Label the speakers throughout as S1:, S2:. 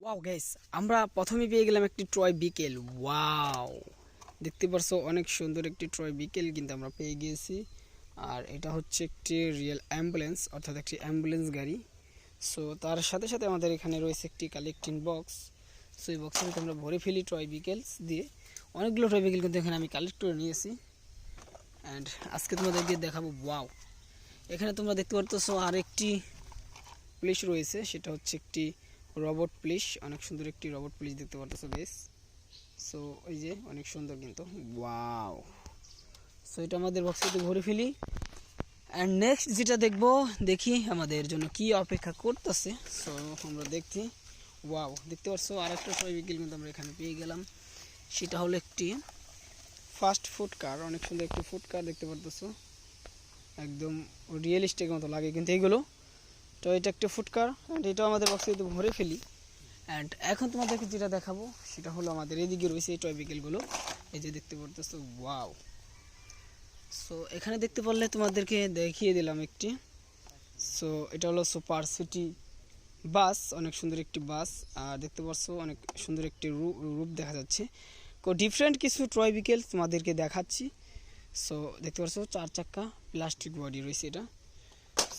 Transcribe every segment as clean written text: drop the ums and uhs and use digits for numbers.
S1: Wow guys, আমরা প্রথমেই পেয়ে গেলাম একটি ট্রয় বিকেল। ওয়াও, দেখতে পারছো অনেক সুন্দর একটি ট্রয় বিকেল কিন্তু আমরা পেয়ে গিয়েছি। আর এটা হচ্ছে একটি রিয়েল অ্যাম্বুলেন্স, অর্থাৎ একটি অ্যাম্বুলেন্স গাড়ি। সো তার সাথে সাথে আমাদের এখানে রয়েছে একটি কালেক্টিং বক্স। সো এই বক্সের ভিতরে আমরা ভরে ফেলি ট্রয় বিকেলস দিয়ে। অনেকগুলো ট্রয় বিকেল কিন্তু এখানে আমি কালেক্ট করে নিয়েছি অ্যান্ড আজকে তোমাদেরকে দেখাবো। ওয়াও, এখানে তোমরা দেখতে পারতেছো আরেকটি পুলিশ রয়েছে, সেটা হচ্ছে একটি রোবট পুলিশ। অনেক সুন্দর একটি রোবট পুলিশ দেখতে পারতেছো বেশ। সো এই যে অনেক সুন্দর কিন্তু। ওয়াও, সো এটা আমাদের বক্সে ভরে ফেলি অ্যান্ড নেক্সট যেটা দেখি আমাদের জন্য কি অপেক্ষা করতেছে। সো আমরা দেখছি। ওয়াও, দেখতে পাচ্ছ আরেকটা টয় বিকেল কিন্তু আমরা এখানে পেয়ে গেলাম। সেটা হলো একটি ফাস্ট ফুড কার। অনেক সুন্দর একটি ফুড কার দেখতে পারতেছো, একদম রিয়েলিস্টিক মতো লাগে কিন্তু এইগুলো। তো এটা একটা ফুড কার অ্যান্ড এটাও আমাদের বক্সে ভরে ফেলি। অ্যান্ড এখন তোমাদেরকে যেটা দেখাবো সেটা হলো আমাদের এদিকে রয়েছে এই টয় বিকেলগুলো, এই যে দেখতে পারতেছো। ওয়াও, সো এখানে দেখতে পারলে তোমাদেরকে দেখিয়ে দিলাম একটি। সো এটা হলো সুপার সিটি বাস, অনেক সুন্দর একটি বাস। আর দেখতে পাচ্ছ অনেক সুন্দর একটি রূপ দেখা যাচ্ছে। ডিফারেন্ট কিছু ট্রয় বিকেল তোমাদেরকে দেখাচ্ছি। সো দেখতে পাচ্ছ 4 চাক্কা প্লাস্টিক বডি রয়েছে এটা।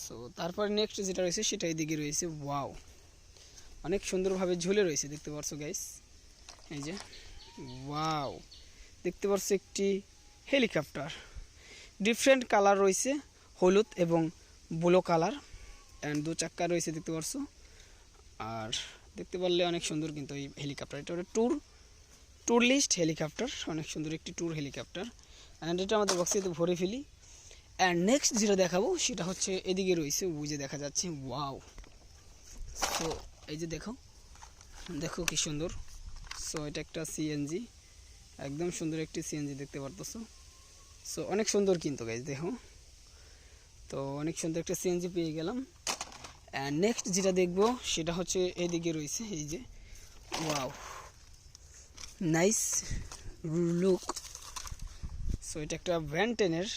S1: সো তারপর নেক্সট যেটা রয়েছে সেটা এদিকে রয়েছে। ওয়াও, অনেক সুন্দরভাবে ঝুলে রয়েছে দেখতে পাচ্ছ গাইস, এই যে। ওয়াও, দেখতে পাচ্ছ একটি হেলিকপ্টার। ডিফারেন্ট কালার রয়েছে, হলুদ এবং ব্লু কালার অ্যান্ড 2 চাক্কা রয়েছে দেখতে পাচ্ছ। আর দেখতে পারলে অনেক সুন্দর কিন্তু এই হেলিকপ্টার। এটা একটা ট্যুর লিস্ট হেলিকপ্টার, অনেক সুন্দর একটি ট্যুর হেলিকপ্টার অ্যান্ড এটা আমাদের বক্সে ভরে ফেলি। অ্যান্ড নেক্সট যেটা দেখাবো সেটা হচ্ছে এদিকে রয়েছে, বুঝে দেখা যাচ্ছে। ওয়াও, তো এই যে দেখো কি সুন্দর। সো এটা একটা সিএনজি, একদম সুন্দর একটি সিএনজি দেখতে পারতেছো। সো অনেক সুন্দর কিন্তু গাইজ দেখো, তো অনেক সুন্দর একটা সিএনজি পেয়ে গেলাম। অ্যান্ড নেক্সট যেটা দেখবো সেটা হচ্ছে এদিকে রয়েছে, এই যে। Wow, nice look. সো এটা একটা ভ্যানটেনের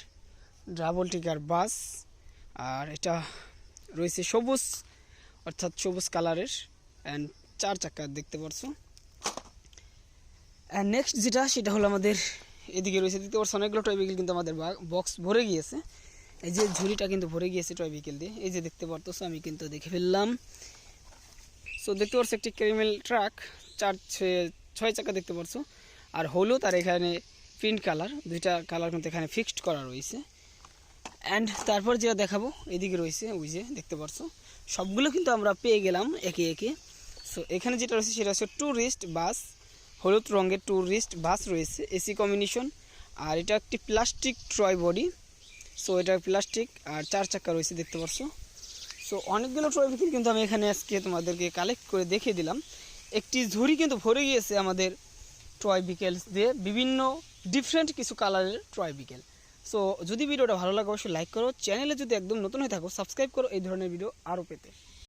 S1: ডাবল টিকার বাস। আর এটা রয়েছে সবুজ, অর্থাৎ সবুজ কালারের অ্যান্ড 4 চাক্কা দেখতে পারছো। অ্যান্ড নেক্সট যেটা সেটা হলো আমাদের এদিকে রয়েছে, দেখতে পাচ্ছ অনেকগুলো টয় বিকেল কিন্তু আমাদের বক্স ভরে গিয়েছে। এই যে ঝুড়িটা কিন্তু ভরে গিয়েছে টয় বিকেল দিয়ে, এই যে দেখতে পারতেছো আমি কিন্তু দেখে ফেললাম। সো দেখতে পাচ্ছ একটি ক্যারামেল ট্রাক, 6 চাকা দেখতে পাচ্ছ। আর হলুদ আর এখানে প্রিন্ট কালার, দুইটা কালার কিন্তু এখানে ফিক্সড করা রয়েছে। অ্যান্ড তারপর যেটা দেখাবো এদিকে রয়েছে, ওই যে দেখতে পাচ্ছ সবগুলো কিন্তু আমরা পেয়ে গেলাম একে একে। সো এখানে যেটা রয়েছে সেটা হচ্ছে ট্যুরিস্ট বাস, হলুদ রঙের ট্যুরিস্ট বাস রয়েছে, এসি কম্বিনেশন। আর এটা একটি প্লাস্টিক ট্রয় বডি। সো এটা প্লাস্টিক আর 4 চাক্কা রয়েছে দেখতে পাচ্ছ। সো অনেকগুলো ট্রয় বিকেল কিন্তু আমি এখানে আজকে তোমাদেরকে কালেক্ট করে দেখিয়ে দিলাম। একটি ঝুড়ি কিন্তু ভরে গিয়েছে আমাদের ট্রয় বিকেলস দিয়ে, বিভিন্ন ডিফারেন্ট কিছু কালারের ট্রয় বিকেল। সো যদি ভিডিওটা ভালো লাগে অবশ্যই লাইক করো, চ্যানেলে যদি একদম নতুন হয়ে থাকো সাবস্ক্রাইব করো এই ধরনের ভিডিও আরও পেতে।